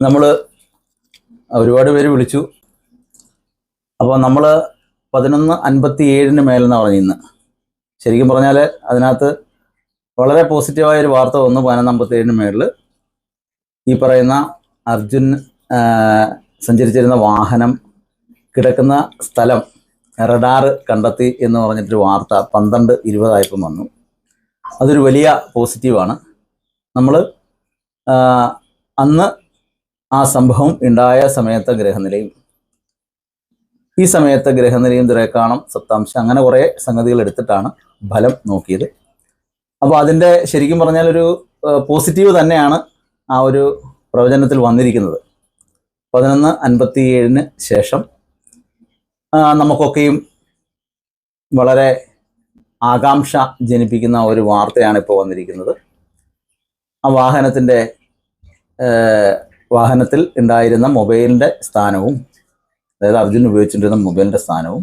നമ്മൾ ഒരുപാട് പേര് വിളിച്ചു. അപ്പോൾ നമ്മൾ 11:57 മേലെന്നാണ് പറഞ്ഞു ഇന്ന്. ശരിക്കും പറഞ്ഞാൽ അതിനകത്ത് വളരെ പോസിറ്റീവായൊരു വാർത്ത വന്നു. 11:57 മേളിൽ ഈ പറയുന്ന അർജുൻ സഞ്ചരിച്ചിരുന്ന വാഹനം കിടക്കുന്ന സ്ഥലം റഡാർ കണ്ടെത്തി എന്ന് പറഞ്ഞിട്ടൊരു വാർത്ത 12:20 വന്നു. അതൊരു വലിയ പോസിറ്റീവാണ്. നമ്മൾ അന്ന് ആ സംഭവം ഉണ്ടായ സമയത്തെ ഗ്രഹനിലയും ഈ സമയത്തെ ഗ്രഹനിലയും തിരക്കാണം സപ്താംശം അങ്ങനെ കുറേ സംഗതികൾ എടുത്തിട്ടാണ് ഫലം നോക്കിയത്. അപ്പോൾ അതിൻ്റെ ശരിക്കും പറഞ്ഞാൽ ഒരു പോസിറ്റീവ് തന്നെയാണ് ആ ഒരു പ്രവചനത്തിൽ വന്നിരിക്കുന്നത്. 11:57 ശേഷം നമുക്കൊക്കെയും വളരെ ആകാംക്ഷ ജനിപ്പിക്കുന്ന ഒരു വാർത്തയാണ് ഇപ്പോൾ വന്നിരിക്കുന്നത്. ആ വാഹനത്തിൽ ഉണ്ടായിരുന്ന മൊബൈലിൻ്റെ സ്ഥാനവും, അതായത് അർജുൻ ഉപയോഗിച്ചിട്ടിരുന്ന മൊബൈലിൻ്റെ സ്ഥാനവും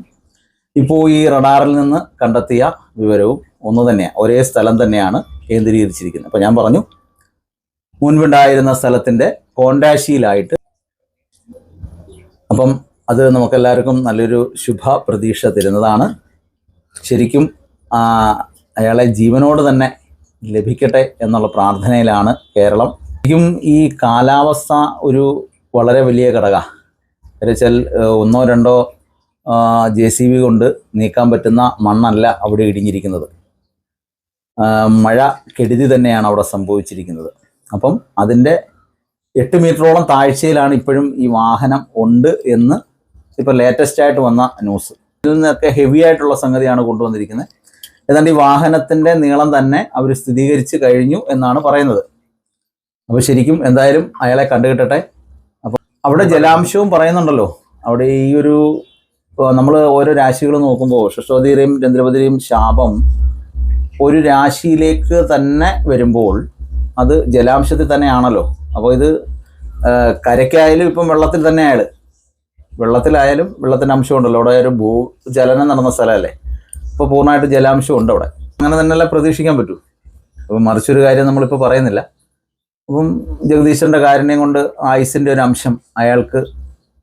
ഇപ്പോൾ ഈ റഡാറിൽ നിന്ന് കണ്ടെത്തിയ വിവരവും ഒന്ന് തന്നെയാണ്, ഒരേ സ്ഥലം തന്നെയാണ് കേന്ദ്രീകരിച്ചിരിക്കുന്നത്. അപ്പോൾ ഞാൻ പറഞ്ഞു, മുൻപുണ്ടായിരുന്ന സ്ഥലത്തിൻ്റെ കോണ്ടാശിയിലായിട്ട്. അപ്പം അത് നമുക്കെല്ലാവർക്കും നല്ലൊരു ശുഭ പ്രതീക്ഷ തരുന്നതാണ്. ശരിക്കും അയാളെ ജീവനോട് തന്നെ ലഭിക്കട്ടെ എന്നുള്ള പ്രാർത്ഥനയിലാണ് കേരളം. ശരിക്കും ഈ കാലാവസ്ഥ ഒരു വളരെ വലിയ ഘടകമാണ്. എന്നുവെച്ചാൽ 1-2 JCB കൊണ്ട് നീക്കാൻ പറ്റുന്ന മണ്ണല്ല അവിടെ ഇടിഞ്ഞിരിക്കുന്നത്. മഴ കെടുതി തന്നെയാണ് അവിടെ സംഭവിച്ചിരിക്കുന്നത്. അപ്പം അതിൻ്റെ 8 മീറ്ററോളം താഴ്ചയിലാണ് ഇപ്പോഴും ഈ വാഹനം ഉണ്ട് എന്ന് ഇപ്പോൾ ലേറ്റസ്റ്റ് ആയിട്ട് വന്ന ന്യൂസ്. ഇതിൽ നിന്നൊക്കെ ഹെവി ആയിട്ടുള്ള സംഗതിയാണ് കൊണ്ടുവന്നിരിക്കുന്നത്. ഏതാണ്ട് ഈ വാഹനത്തിൻ്റെ നീളം തന്നെ അവർ സ്ഥിരീകരിച്ച് കഴിഞ്ഞു എന്നാണ് പറയുന്നത്. അപ്പോൾ ശരിക്കും എന്തായാലും അയാളെ കണ്ടുകിട്ടട്ടെ. അപ്പോൾ അവിടെ ജലാംശവും പറയുന്നുണ്ടല്ലോ. അവിടെ ഈ ഒരു നമ്മൾ ഓരോ രാശികൾ നോക്കുമ്പോൾ ഷഷ്വതിയുടെയും ചന്ദ്രപതിയുടെയും ശാപം ഒരു രാശിയിലേക്ക് തന്നെ വരുമ്പോൾ അത് ജലാംശത്തിൽ തന്നെയാണല്ലോ. അപ്പോൾ ഇത് കരയ്ക്കായാലും ഇപ്പം വെള്ളത്തിൽ തന്നെ വെള്ളത്തിലായാലും വെള്ളത്തിൻ്റെ അംശം ഉണ്ടല്ലോ. അവിടെ ഒരു ഭൂചലനം നടന്ന സ്ഥലമല്ലേ. ഇപ്പോൾ പൂർണ്ണമായിട്ട് ജലാംശം ഉണ്ട് അവിടെ. അങ്ങനെ തന്നെയല്ല പ്രതീക്ഷിക്കാൻ പറ്റൂ. അപ്പം മറിച്ചൊരു കാര്യം നമ്മളിപ്പോൾ പറയുന്നില്ല. അപ്പം ജഗദീശ്വരൻ്റെ കാരുണ്യം കൊണ്ട് ആയുസിൻ്റെ ഒരു അംശം അയാൾക്ക്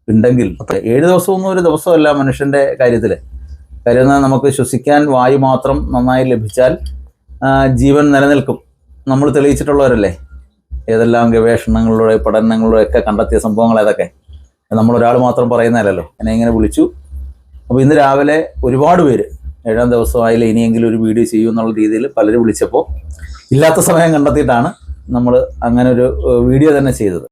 ഉണ്ടെങ്കിൽ 7 ദിവസമൊന്നും ഒരു ദിവസമല്ല മനുഷ്യൻ്റെ കാര്യത്തിൽ. കാര്യം നമുക്ക് ശ്വസിക്കാൻ വായു മാത്രം നന്നായി ലഭിച്ചാൽ ജീവൻ നിലനിൽക്കും. നമ്മൾ തെളിയിച്ചിട്ടുള്ളവരല്ലേ. ഏതെല്ലാം ഗവേഷണങ്ങളിലൂടെ പഠനങ്ങളിലൂടെ ഒക്കെ കണ്ടെത്തിയ സംഭവങ്ങൾ ഏതൊക്കെ. നമ്മളൊരാൾ മാത്രം പറയുന്നതല്ലല്ലോ. എന്നെ ഇങ്ങനെ വിളിച്ചു. അപ്പോൾ ഇന്ന് രാവിലെ ഒരുപാട് പേര് 7-ാം ദിവസമായാലും ഇനിയെങ്കിലും ഒരു വീഡിയോ ചെയ്യൂ എന്നുള്ള രീതിയിൽ പലരും വിളിച്ചപ്പോൾ ഇല്ലാത്ത സമയം കണ്ടെത്തിയിട്ടാണ് നമ്മൾ അങ്ങനെ ഒരു വീഡിയോ തന്നെ ചെയ്തത്.